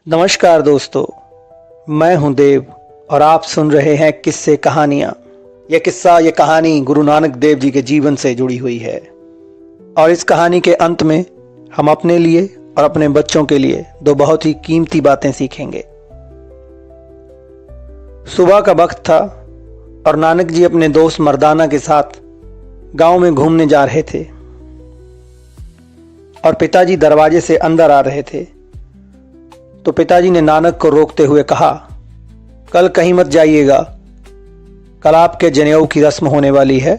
नमस्कार दोस्तों, मैं हूं देव और आप सुन रहे हैं किस्से कहानियां। ये कहानी गुरु नानक देव जी के जीवन से जुड़ी हुई है और इस कहानी के अंत में हम अपने लिए और अपने बच्चों के लिए दो बहुत ही कीमती बातें सीखेंगे। सुबह का वक्त था और नानक जी अपने दोस्त मर्दाना के साथ गांव में घूमने जा रहे थे और पिताजी दरवाजे से अंदर आ रहे थे। तो पिताजी ने नानक को रोकते हुए कहा, कल कहीं मत जाइएगा, कल आपके जनेऊ की रस्म होने वाली है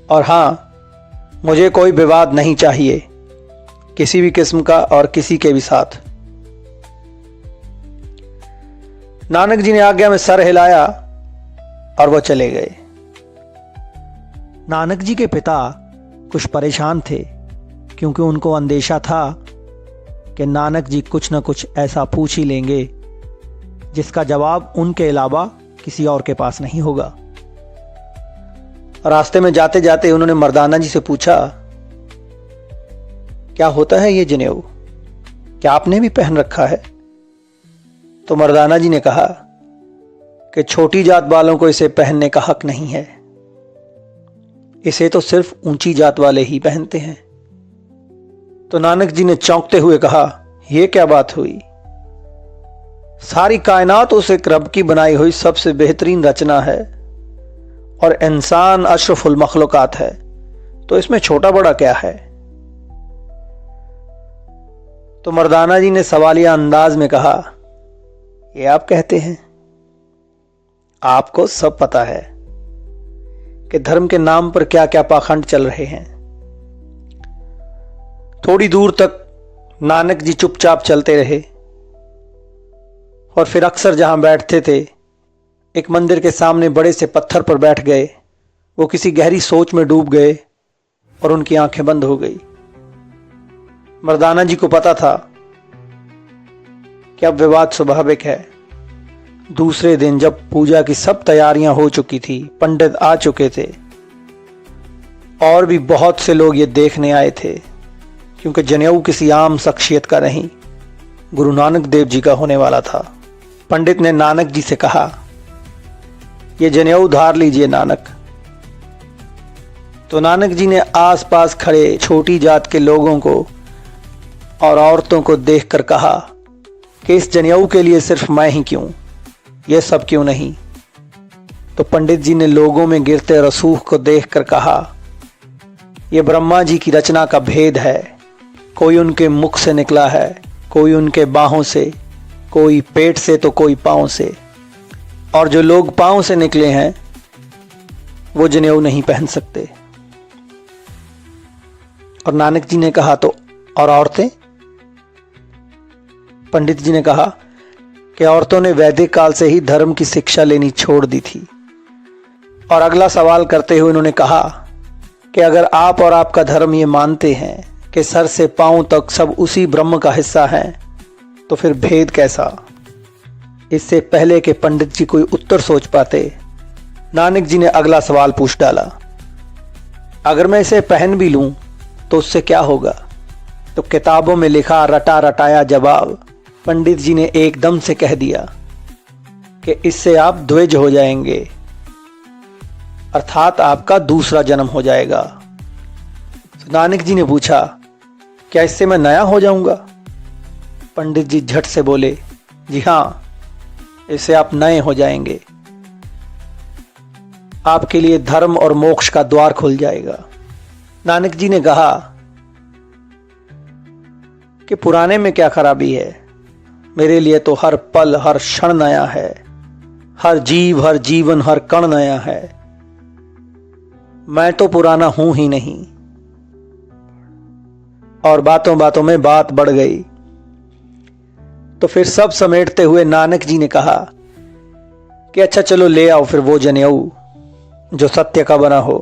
और हाँ, मुझे कोई विवाद नहीं चाहिए किसी भी किस्म का और किसी के भी साथ। नानक जी ने आज्ञा में सर हिलाया और वो चले गए। नानक जी के पिता कुछ परेशान थे क्योंकि उनको अंदेशा था कि नानक जी कुछ न कुछ ऐसा पूछ ही लेंगे जिसका जवाब उनके अलावा किसी और के पास नहीं होगा। रास्ते में जाते जाते उन्होंने मर्दाना जी से पूछा, क्या होता है ये जनेऊ, क्या आपने भी पहन रखा है? तो मर्दाना जी ने कहा कि छोटी जात वालों को इसे पहनने का हक नहीं है, इसे तो सिर्फ ऊंची जात वाले ही पहनते हैं। तो नानक जी ने चौंकते हुए कहा, यह क्या बात हुई? सारी कायनात उस एक रब की बनाई हुई सबसे बेहतरीन रचना है और इंसान अशरफुल मखलूकात है, तो इसमें छोटा बड़ा क्या है? तो मर्दाना जी ने सवालिया अंदाज में कहा, ये आप कहते हैं? आपको सब पता है कि धर्म के नाम पर क्या क्या पाखंड चल रहे हैं। थोड़ी दूर तक नानक जी चुपचाप चलते रहे और फिर अक्सर जहां बैठते थे एक मंदिर के सामने बड़े से पत्थर पर बैठ गए। वो किसी गहरी सोच में डूब गए और उनकी आंखें बंद हो गई। मर्दाना जी को पता था कि अब विवाद स्वाभाविक है। दूसरे दिन जब पूजा की सब तैयारियां हो चुकी थी, पंडित आ चुके थे और भी बहुत से लोग ये देखने आए थे क्योंकि जनेऊ किसी आम शख्सियत का नहीं, गुरु नानक देव जी का होने वाला था। पंडित ने नानक जी से कहा, ये जनेऊ धार लीजिए नानक। तो नानक जी ने आसपास खड़े छोटी जात के लोगों को और औरतों को देखकर कहा कि इस जनेऊ के लिए सिर्फ मैं ही क्यों, ये सब क्यों नहीं? तो पंडित जी ने लोगों में गिरते रसूख को देखकर कहा, यह ब्रह्मा जी की रचना का भेद है। कोई उनके मुख से निकला है, कोई उनके बाहों से, कोई पेट से तो कोई पांव से, और जो लोग पांव से निकले हैं वो जनेऊ नहीं पहन सकते। और नानक जी ने कहा, तो और औरतें? पंडित जी ने कहा कि औरतों ने वैदिक काल से ही धर्म की शिक्षा लेनी छोड़ दी थी। और अगला सवाल करते हुए उन्होंने कहा कि अगर आप और आपका धर्म ये मानते हैं कि सर से पांव तक सब उसी ब्रह्म का हिस्सा है, तो फिर भेद कैसा? इससे पहले कि पंडित जी कोई उत्तर सोच पाते, नानक जी ने अगला सवाल पूछ डाला, अगर मैं इसे पहन भी लूं तो उससे क्या होगा? तो किताबों में लिखा रटा रटाया जवाब पंडित जी ने एकदम से कह दिया कि इससे आप द्विज हो जाएंगे, अर्थात आपका दूसरा जन्म हो जाएगा। तो नानक जी ने पूछा, क्या इससे मैं नया हो जाऊंगा? पंडित जी झट से बोले, जी हां, इससे आप नए हो जाएंगे, आपके लिए धर्म और मोक्ष का द्वार खुल जाएगा। नानक जी ने कहा कि पुराने में क्या खराबी है, मेरे लिए तो हर पल हर क्षण नया है, हर जीव हर जीवन हर कण नया है, मैं तो पुराना हूं ही नहीं। और बातों बातों में बात बढ़ गई। तो फिर सब समेटते हुए नानक जी ने कहा कि अच्छा चलो ले आओ फिर वो जनेऊ जो सत्य का बना हो,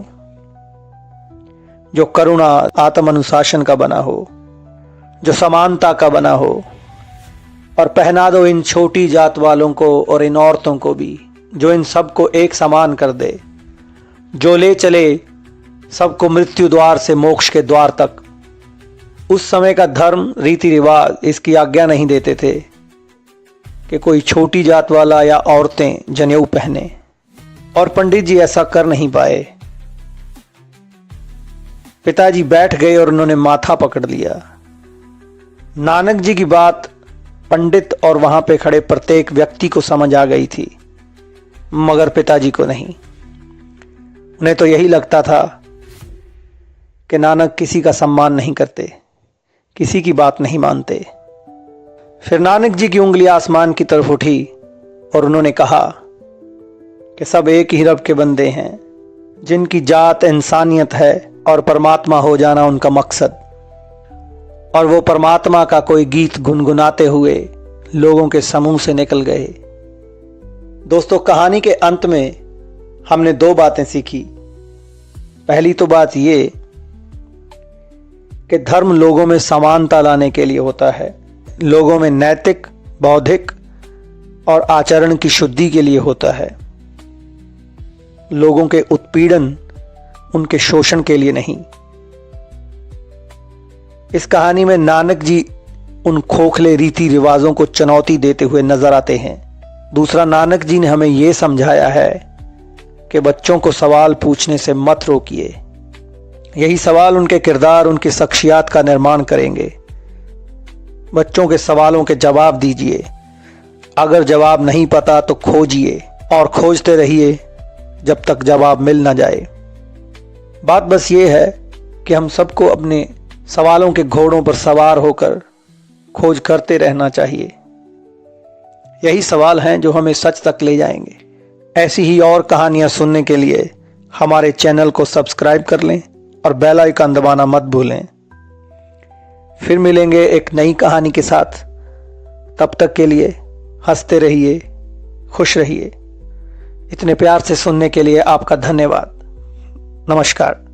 जो करुणा आत्म अनुशासन का बना हो, जो समानता का बना हो, और पहना दो इन छोटी जात वालों को और इन औरतों को भी, जो इन सबको एक समान कर दे, जो ले चले सबको मृत्यु द्वार से मोक्ष के द्वार तक। उस समय का धर्म रीति रिवाज इसकी आज्ञा नहीं देते थे कि कोई छोटी जात वाला या औरतें जनेऊ पहने, और पंडित जी ऐसा कर नहीं पाए। पिताजी बैठ गए और उन्होंने माथा पकड़ लिया। नानक जी की बात पंडित और वहां पे खड़े प्रत्येक व्यक्ति को समझ आ गई थी, मगर पिताजी को नहीं। उन्हें तो यही लगता था कि नानक किसी का सम्मान नहीं करते, किसी की बात नहीं मानते। फिर नानक जी की उंगली आसमान की तरफ उठी और उन्होंने कहा कि सब एक ही रब के बंदे हैं, जिनकी जात इंसानियत है और परमात्मा हो जाना उनका मकसद। और वो परमात्मा का कोई गीत गुनगुनाते हुए लोगों के समूह से निकल गए। दोस्तों, कहानी के अंत में हमने 2 बातें सीखी। पहली तो बात ये कि धर्म लोगों में समानता लाने के लिए होता है, लोगों में नैतिक, बौद्धिक और आचरण की शुद्धि के लिए होता है, लोगों के उत्पीड़न, उनके शोषण के लिए नहीं। इस कहानी में नानक जी उन खोखले रीति रिवाजों को चुनौती देते हुए नजर आते हैं। दूसरा, नानक जी ने हमें यह समझाया है कि बच्चों को सवाल पूछने से मत रोकिए। यही सवाल उनके किरदार, उनकी शख्सियत का निर्माण करेंगे। बच्चों के सवालों के जवाब दीजिए। अगर जवाब नहीं पता तो खोजिए और खोजते रहिए जब तक जवाब मिल ना जाए। बात बस ये है कि हम सबको अपने सवालों के घोड़ों पर सवार होकर खोज करते रहना चाहिए। यही सवाल हैं जो हमें सच तक ले जाएंगे। ऐसी ही और कहानियां सुनने के लिए हमारे चैनल को सब्सक्राइब कर लें और बेल आइकन दबाना मत भूलें। फिर मिलेंगे एक नई कहानी के साथ। तब तक के लिए हंसते रहिए, खुश रहिए। इतने प्यार से सुनने के लिए आपका धन्यवाद। नमस्कार।